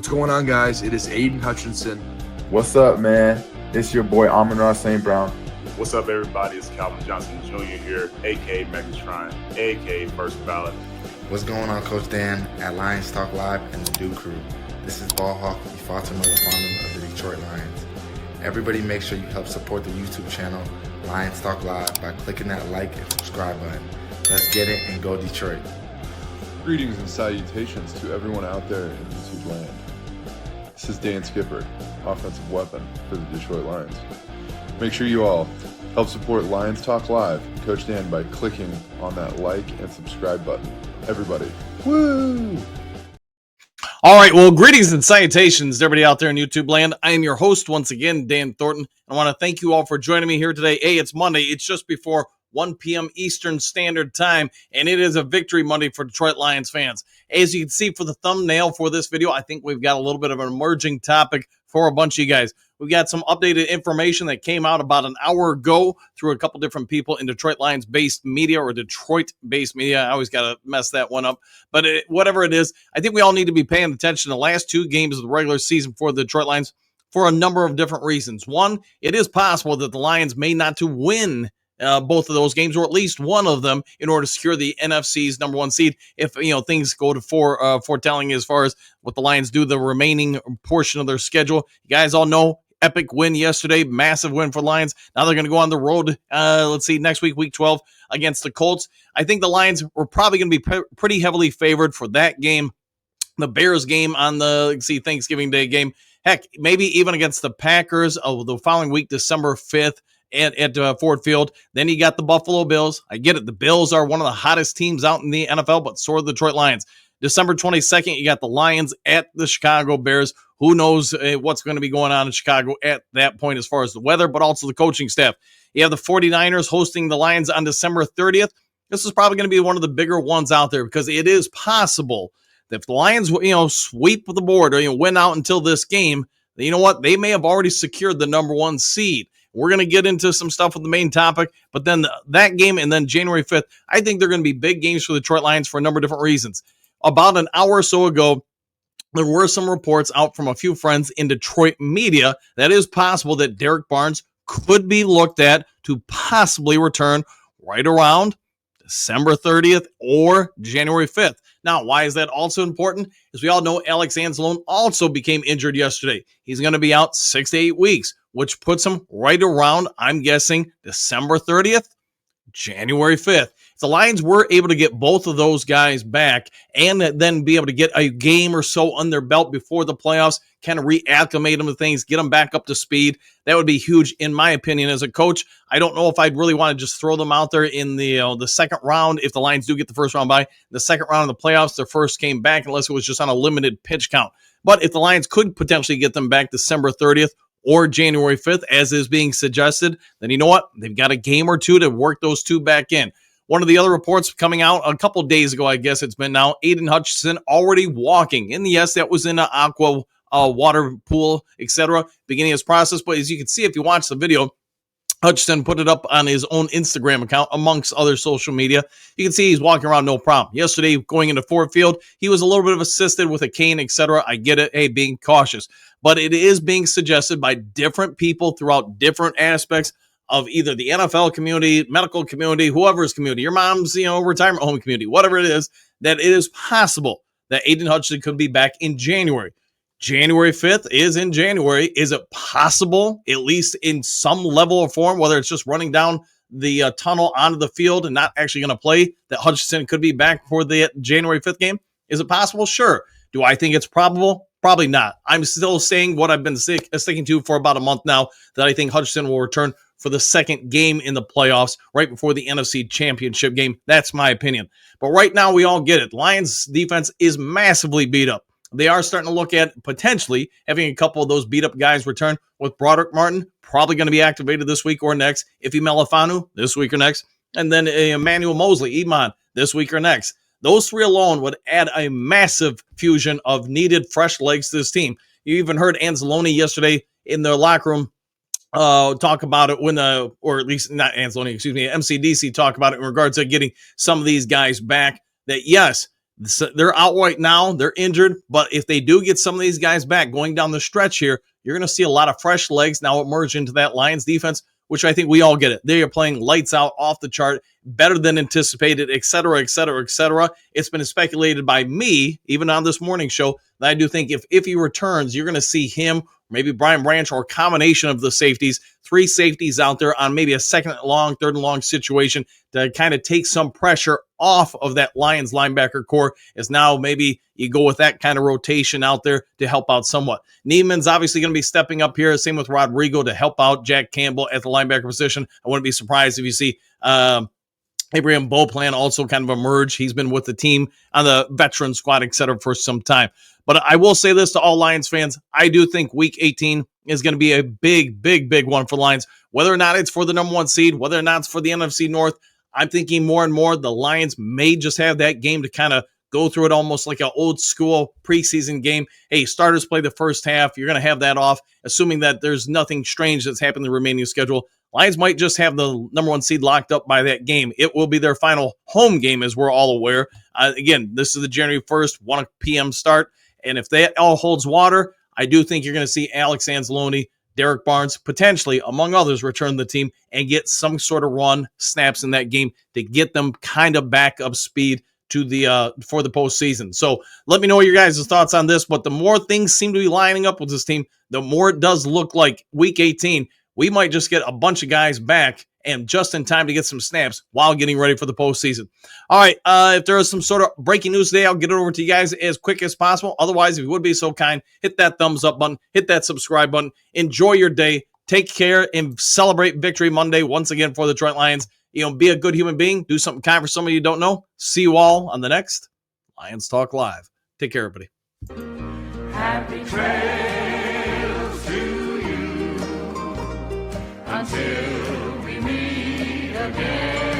What's going on, guys? It is Aiden Hutchinson. What's up, man? It's your boy Amon-Ra St. Brown. What's up, everybody? It's Calvin Johnson Jr. here, a.k.a. Megatron, a.k.a. First Ballot. What's going on, Coach Dan at Lions Talk Live and the Duke Crew? This is Ball Hawk Fatima, the founder of the Detroit Lions. Everybody make sure you help support the YouTube channel Lions Talk Live by clicking that like and subscribe button. Let's get it and go Detroit. Greetings and salutations to everyone out there in YouTube land. This is Dan Skipper, offensive weapon for the Detroit Lions. Make sure you all help support Lions Talk Live and Coach Dan by clicking on that like and subscribe button. Everybody, woo! All right, well, greetings and salutations to everybody out there in YouTube land. I am your host once again, Dan Thornton. I want to thank you all for joining me here today. Hey, it's Monday. It's just before 1 p.m. Eastern Standard Time, and it is a victory Monday for Detroit Lions fans. As you can see for the thumbnail for this video, I think we've got a little bit of an emerging topic for a bunch of you guys. We've got some updated information that came out about an hour ago through a couple different people in Detroit Lions-based media or Detroit-based media. I always got to mess that one up. But whatever it is, I think we all need to be paying attention to the last two games of the regular season for the Detroit Lions for a number of different reasons. One, it is possible that the Lions may not to win both of those games, or at least one of them, in order to secure the NFC's number one seed. If things go to foretelling as far as what the Lions do the remaining portion of their schedule. You guys all know epic win yesterday, massive win for Lions. Now they're going to go on the road. Next week, week 12 against the Colts. I think the Lions were probably going to be pretty heavily favored for that game. The Bears game on the Thanksgiving Day game. Heck, maybe even against the Packers the following week, December 5th. At Ford Field. Then you got the Buffalo Bills. I get it. The Bills are one of the hottest teams out in the NFL, but so are the Detroit Lions. December 22nd, you got the Lions at the Chicago Bears. Who knows what's going to be going on in Chicago at that point as far as the weather, but also the coaching staff. You have the 49ers hosting the Lions on December 30th. This is probably going to be one of the bigger ones out there because it is possible that if the Lions, sweep the board or win out until this game, you know what? They may have already secured the number one seed. We're going to get into some stuff with the main topic, but then that game and then January 5th, I think they're going to be big games for the Detroit Lions for a number of different reasons. About an hour or so ago, there were some reports out from a few friends in Detroit media that it is possible that Derek Barnes could be looked at to possibly return right around December 30th or January 5th. Now, why is that also important? As we all know, Alex Anzalone also became injured yesterday. He's going to be out 6 to 8 weeks, which puts him right around, I'm guessing, December 30th, January 5th. If the Lions were able to get both of those guys back and then be able to get a game or so on their belt before the playoffs, kind of reacclimate them to things, get them back up to speed, that would be huge in my opinion as a coach. I don't know if I'd really want to just throw them out there in the second round if the Lions do get the first round bye. The second round of the playoffs, their first came back unless it was just on a limited pitch count. But if the Lions could potentially get them back December 30th, or January 5th, as is being suggested, then you know what? They've got a game or two to work those two back in. One of the other reports coming out a couple days ago, I guess it's been now, Aiden Hutchinson already walking. And yes, that was in an aqua water pool, etc., beginning his process. But as you can see, if you watch the video, Hutchinson put it up on his own Instagram account amongst other social media. You can see he's walking around no problem. Yesterday, going into Ford Field, he was a little bit of assisted with a cane, etc. I get it. Hey, being cautious. But it is being suggested by different people throughout different aspects of either the NFL community, medical community, whoever's community, your mom's, retirement home community, whatever it is, that it is possible that Aiden Hutchinson could be back in January. January 5th is in January. Is it possible, at least in some level of form, whether it's just running down the tunnel onto the field and not actually going to play, that Hutchinson could be back for the January 5th game? Is it possible? Sure. Do I think it's probable? Probably not. I'm still saying what I've been sticking to for about a month now, that I think Hutchinson will return for the second game in the playoffs right before the NFC Championship game. That's my opinion. But right now, we all get it. Lions defense is massively beat up. They are starting to look at potentially having a couple of those beat-up guys return, with Broderick Martin probably going to be activated this week or next, Ife Melifonwu this week or next, and then Emmanuel Mosley, Iman, this week or next. Those three alone would add a massive fusion of needed fresh legs to this team. You even heard Anzalone yesterday in the locker room talk about it or at least not Anzalone, MCDC talk about it in regards to getting some of these guys back. That yes, They're out right now. They're injured. But if they do get some of these guys back going down the stretch here, you're going to see a lot of fresh legs now emerge into that Lions defense, which I think we all get it. They are playing lights out, off the chart, better than anticipated, et cetera, et cetera, et cetera. It's been speculated by me, even on this morning show, that I do think if he returns, you're going to see him, maybe Brian Branch, or a combination of the safeties, 3 safeties out there on maybe a second and long, third and long situation to kind of take some pressure off of that Lions linebacker core, as now maybe you go with that kind of rotation out there to help out somewhat. Neiman's obviously going to be stepping up here. Same with Rodrigo to help out Jack Campbell at the linebacker position. I wouldn't be surprised if you see Abraham Beauplan also kind of emerge. He's been with the team on the veteran squad, et cetera, for some time. But I will say this to all Lions fans. I do think Week 18 is going to be a big, big, big one for Lions. Whether or not it's for the number 1 seed, whether or not it's for the NFC North, I'm thinking more and more the Lions may just have that game to kind of go through it almost like an old school preseason game. Hey, starters play the first half. You're going to have that off, assuming that there's nothing strange that's happened in the remaining schedule. Lions might just have the number 1 seed locked up by that game. It will be their final home game, as we're all aware. Again, this is the January 1st, 1 p.m. start. And if that all holds water, I do think you're going to see Alex Anzalone, Derek Barnes, potentially, among others, return to the team and get some sort of run snaps in that game to get them kind of back up speed to the for the postseason. So let me know your guys' thoughts on this. But the more things seem to be lining up with this team, the more it does look like Week 18, we might just get a bunch of guys back and just in time to get some snaps while getting ready for the postseason. All right, if there is some sort of breaking news today, I'll get it over to you guys as quick as possible. Otherwise, if you would be so kind, hit that thumbs up button, hit that subscribe button. Enjoy your day. Take care and celebrate Victory Monday once again for the Detroit Lions. Be a good human being. Do something kind for somebody you don't know. See you all on the next Lions Talk Live. Take care, everybody. Happy trails to you until we meet again.